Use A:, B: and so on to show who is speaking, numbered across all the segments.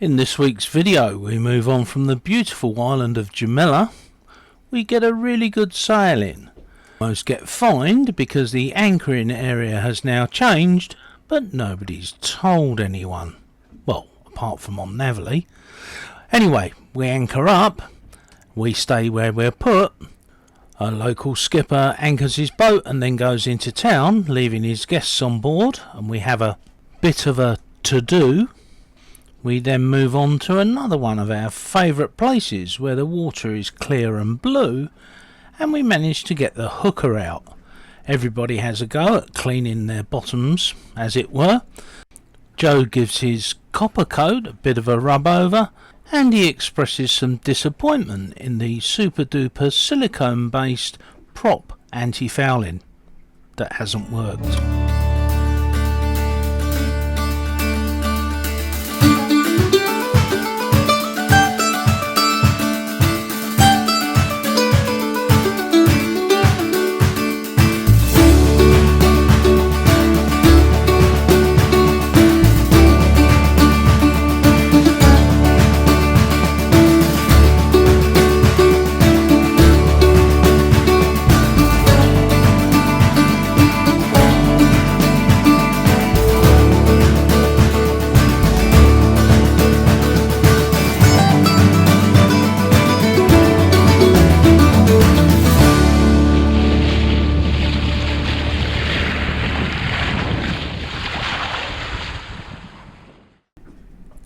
A: In this week's video we move on from the beautiful island of Jamila. We get a really good sail in. Most get fined because the anchoring area has now changed, but nobody's told anyone. Well, apart from on Navily. Anyway, we anchor up, we stay where we're put. A local skipper anchors his boat and then goes into town, leaving his guests on board, and we have a bit of a to-do. We then move on to another one of our favourite places where the water is clear and blue, and we manage to get the Hookah out. Everybody has a go at cleaning their bottoms, as it were. Joe gives his copper coat a bit of a rub over, and he expresses some disappointment in the super duper silicone based prop anti-fouling that hasn't worked.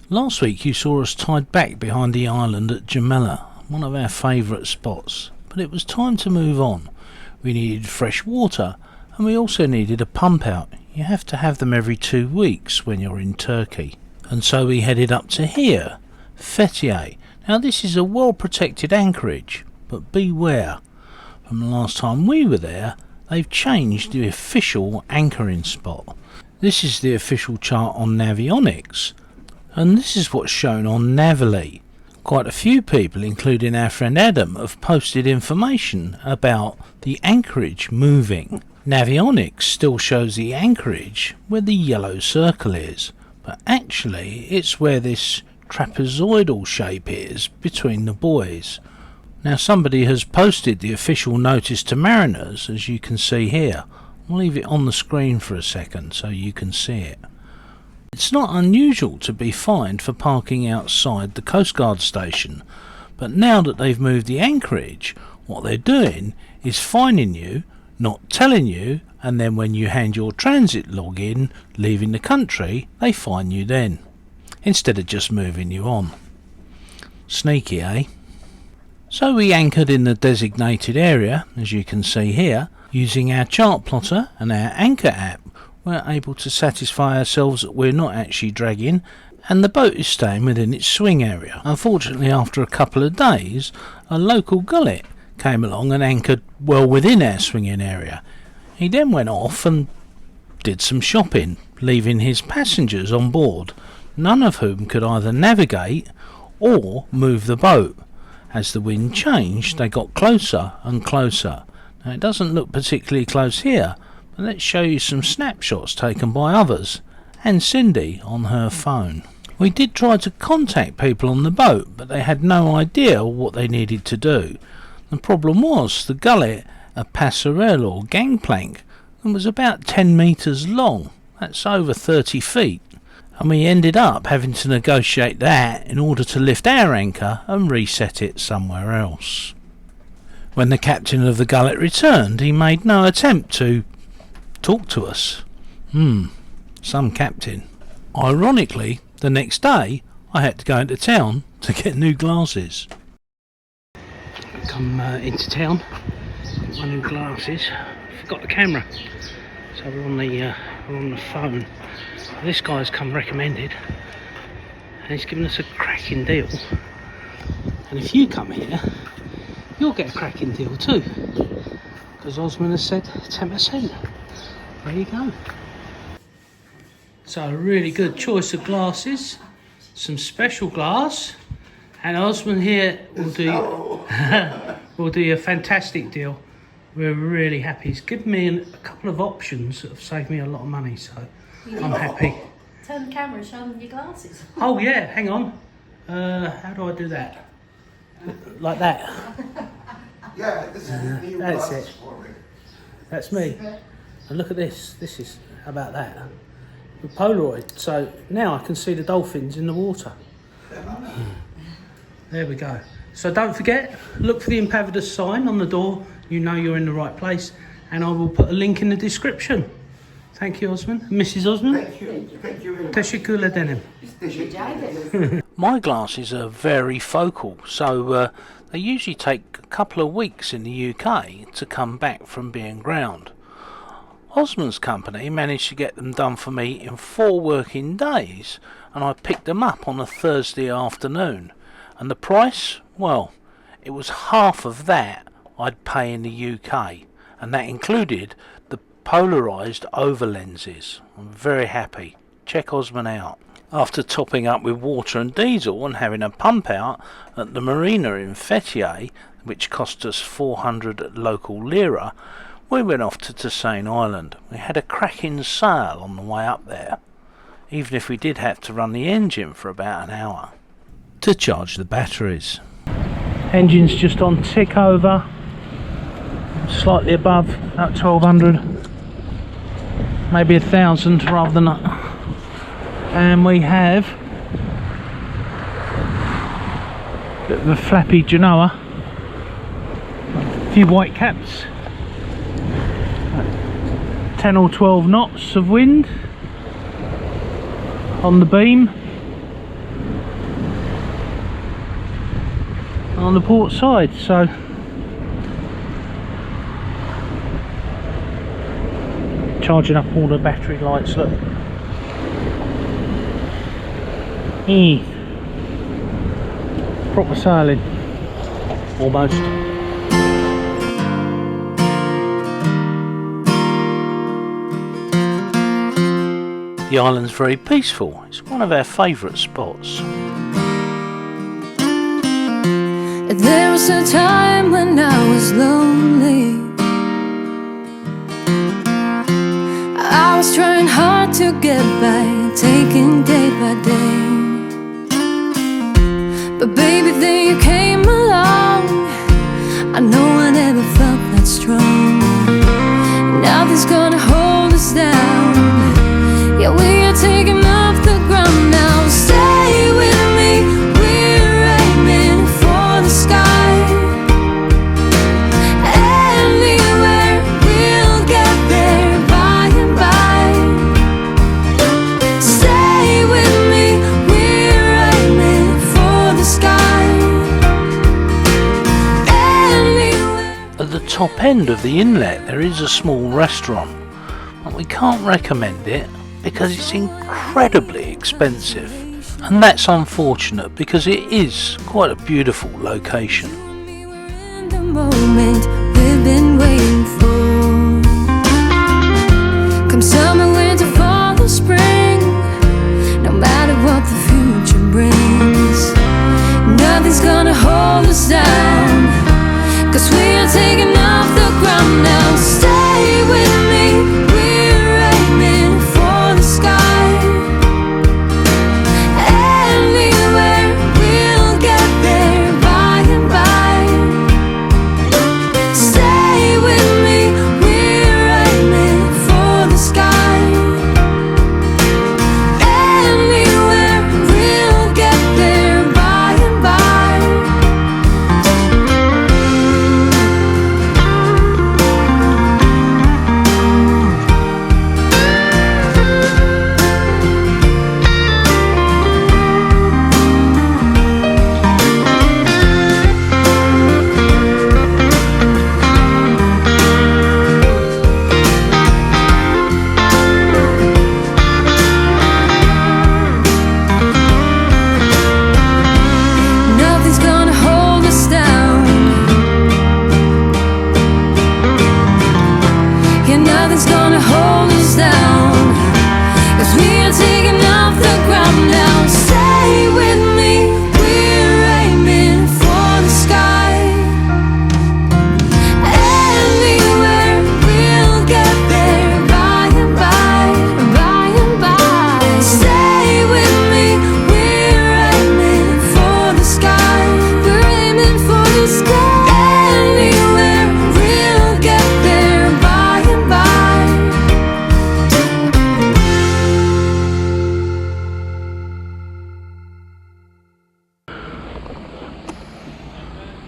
A: Last week you saw us tied back behind the island at Jamila, one of our favourite spots, but it was time to move on. We needed fresh water and we also needed a pump out. You have to have them every 2 weeks when you're in Turkey. And so we headed up to here, Fethiye. Now this is a well protected anchorage, but beware. From the last time we were there, they've changed the official anchoring spot. This is the official chart on Navionics. And this is what's shown on Navily. Quite a few people, including our friend Adam, have posted information about the anchorage moving. Navionics still shows the anchorage where the yellow circle is, but actually it's where this trapezoidal shape is between the buoys. Now somebody has posted the official notice to mariners, as you can see here. I'll leave it on the screen for a second so you can see it. It's not unusual to be fined for parking outside the Coast Guard station, but now that they've moved the anchorage, what they're doing is fining you, not telling you, and then when you hand your transit log in, leaving the country, they fine you then, instead of just moving you on. Sneaky, eh? So we anchored in the designated area, as you can see here, using our chart plotter and our anchor app. We're able to satisfy ourselves that we're not actually dragging and the boat is staying within its swing area. Unfortunately, after a couple of days, a local gullet came along and anchored well within our swinging area. He then went off and did some shopping, leaving his passengers on board, none of whom could either navigate or move the boat. As the wind changed, they got closer and closer. Now it doesn't look particularly close here, but let's show you some snapshots taken by others and Cindy on her phone. We did try to contact people on the boat, but they had no idea what they needed to do. The problem was the gullet, a passerelle or gangplank, and was about 10 metres long. That's over 30 feet. And we ended up having to negotiate that in order to lift our anchor and reset it somewhere else. When the captain of the gullet returned, he made no attempt to talk to us. Some captain. Ironically, the next day I had to go into town to get new glasses. Come into town, got my new glasses. Forgot the camera, so we're on the phone. This guy's come recommended, and he's given us a cracking deal. And if you come here, you'll get a cracking deal too, because Osman has said 10%. There you go. So a really good choice of glasses, some special glass, and Osman here will do you a fantastic deal. We're really happy. He's given me a couple of options that have saved me a lot of money, so I'm happy.
B: Turn the camera and show them your glasses.
A: Oh yeah, hang on. How do I do that? Like that?
B: Yeah, this is the new
A: That's
B: glasses
A: it.
B: for me.
A: That's me. And look at this. This is, how about that? With Polaroid. So now I can see the dolphins in the water. There we go. So don't forget, look for the Impavidus sign on the door. You know you're in the right place. And I will put a link in the description. Thank you, Osman. Mrs. Osman.
B: Thank you. Thank you very much.
A: Teşekkür ederim.
B: Teşekkür.
A: My glasses are very focal, so they usually take a couple of weeks in the UK to come back from being ground. Osman's company managed to get them done for me in 4 working days, and I picked them up on a Thursday afternoon. And the price? Well, it was half of that I'd pay in the UK, and that included the polarised over lenses. I'm very happy. Check Osman out. After topping up with water and diesel and having a pump out at the marina in Fethiye, which cost us 400 local lira, we went off to Tain Island. We had a cracking sail on the way up there, even if we did have to run the engine for about an hour to charge the batteries. Engine's just on tick over, slightly above, about 1200, maybe 1000 rather than that. And we have a bit of a flappy genoa, a few white caps, 10 or 12 knots of wind on the beam, on the port side. So charging up all the battery lights, look. Proper sailing, almost. The island's very peaceful. It's one of our favourite spots.
C: There was a time when I was lonely. I was trying hard to get by, taking day by day. But baby, then you came along. I know I never felt that strong. Nothing's gonna hold us down. Yeah, we are taking off the ground now. Stay with me, we're aiming for the sky. Anywhere, we'll get there by and by. Stay with me, we're aiming for the sky. Anywhere.
A: At the top end of the inlet there is a small restaurant, but we can't recommend it because it's incredibly expensive, and that's unfortunate because it is quite a beautiful location.
C: We're in the moment we've been waiting for. Come summer, winter, fall or spring, no matter what the future brings, nothing's gonna hold us down, 'cause we are taking off the ground now. Stay with me, we're aiming for the sky. Anywhere, we'll get there by and by. Stay with me, we're aiming for the sky. Anywhere, we'll get there by and by.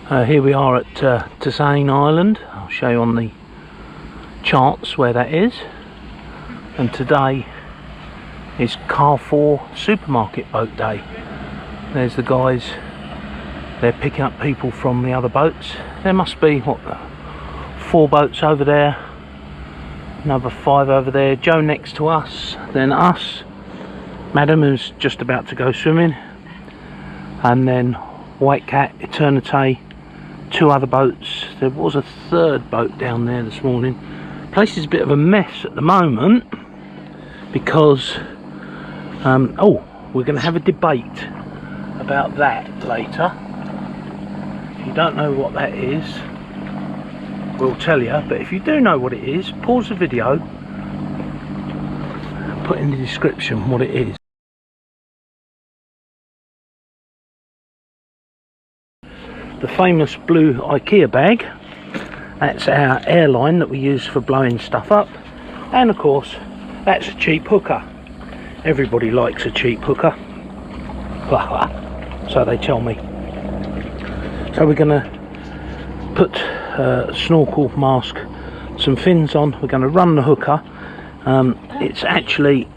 A: Here we are at Tain Island. I'll show you on the charts where that is. And today is Carrefour supermarket boat day. There's the guys, they're picking up people from the other boats. There must be, what, 4 boats over there, another 5 over there, Joe next to us, then us, Madam who's just about to go swimming, and then White Cat, Eternity, 2 other boats. There was a 3rd boat down there this morning. The place is a bit of a mess at the moment because we're going to have a debate about that later. If you don't know what that is, we'll tell you, but if you do know what it is, pause the video, put in the description what it is. The famous blue IKEA bag, that's our airline that we use for blowing stuff up, and of course that's a cheap hookah. Everybody likes a cheap hookah, so they tell me. So we're going to put a snorkel mask, some fins on, we're going to run the hookah. It's actually,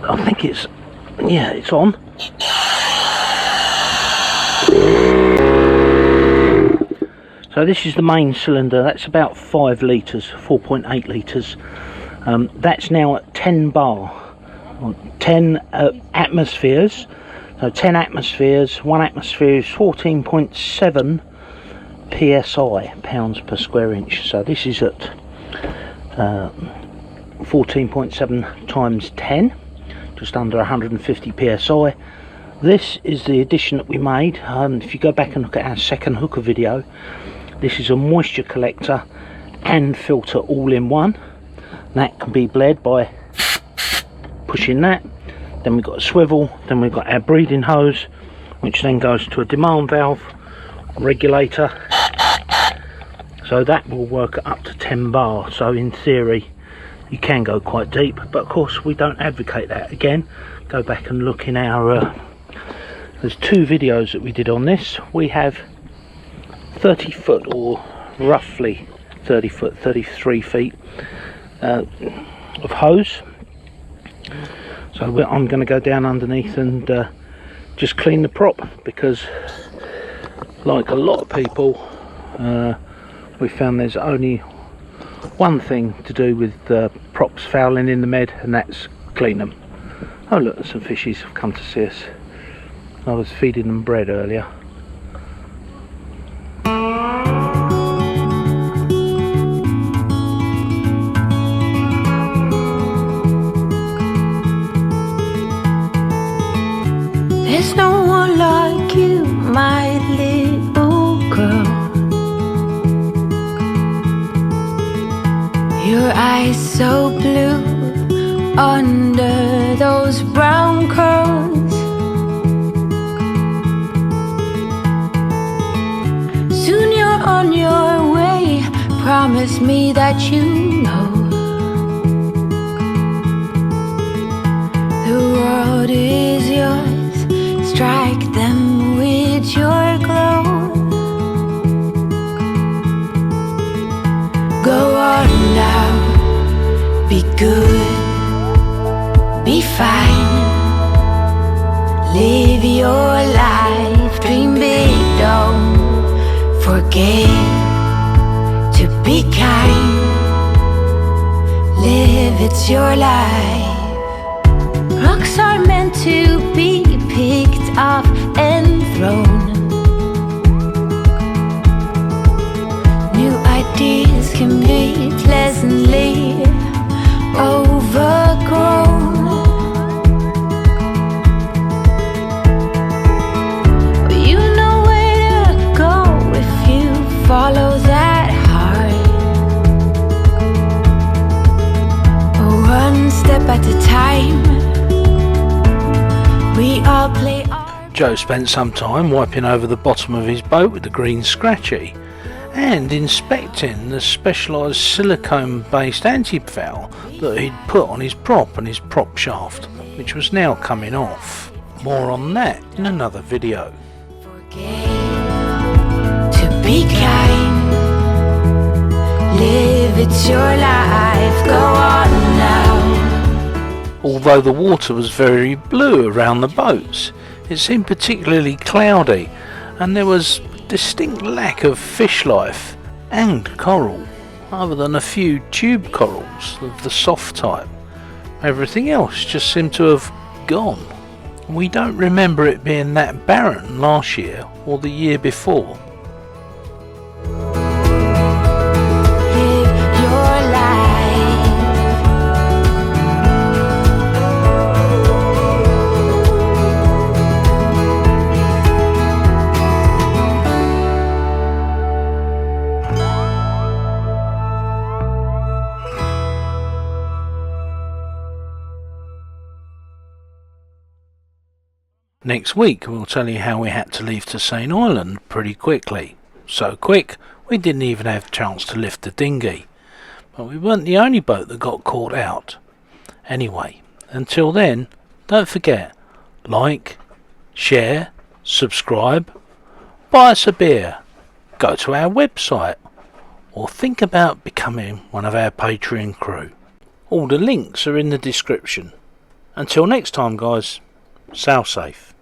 A: I think it's, yeah, it's on. So this is the main cylinder, that's about 5 litres, 4.8 litres. That's now at 10 bar, 10 atmospheres. So 10 atmospheres, 1 atmosphere is 14.7 psi, pounds per square inch. So this is at 14.7 times 10, just under 150 psi. This is the addition that we made. If you go back and look at our second hookah video, this is a moisture collector and filter all in one. That can be bled by pushing that. Then we've got a swivel, then we've got our breathing hose, which then goes to a demand valve regulator. So that will work up to 10 bar. So in theory you can go quite deep, but of course we don't advocate that. Again, go back and look in our there's 2 videos that we did on this. We have 30 foot, or roughly 30 foot, 33 feet of hose. So I'm going to go down underneath and just clean the prop, because like a lot of people, we found there's only one thing to do with props fouling in the med, and that's clean them. Oh look, some fishies have come to see us. I was feeding them bread earlier.
C: There's no one like you, my little girl. Your eyes so blue under those brown curls. Soon you're on your way, promise me that you know the world is yours. Strike them with your glow. Go on now, be good, be fine. Live your life, dream big, don't forget to be kind. Live, it's your life. Rocks are meant to be picked up and thrown. New ideas can be pleasantly overgrown. But you know where to go if you follow that heart. One step at a time. We all play our...
A: Joe spent some time wiping over the bottom of his boat with the green scratchy and inspecting the specialised silicone based anti-foul that he'd put on his prop and his prop shaft, which was now coming off. More on that in another video.
C: Forget Be kind, live, it's your life, go on now.
A: Although the water was very blue around the boats, it seemed particularly cloudy, and there was distinct lack of fish life and coral, other than a few tube corals of the soft type. Everything else just seemed to have gone. We don't remember it being that barren last year or the year before.
C: Live your life.
A: Next week we'll tell you how we had to leave to Tain Island pretty quickly. So quick we didn't even have a chance to lift the dinghy. But we weren't the only boat that got caught out. Anyway, until then, don't forget, like, share, subscribe, buy us a beer, go to our website, or think about becoming one of our Patreon crew. All the links are in the description. Until next time guys, sail safe.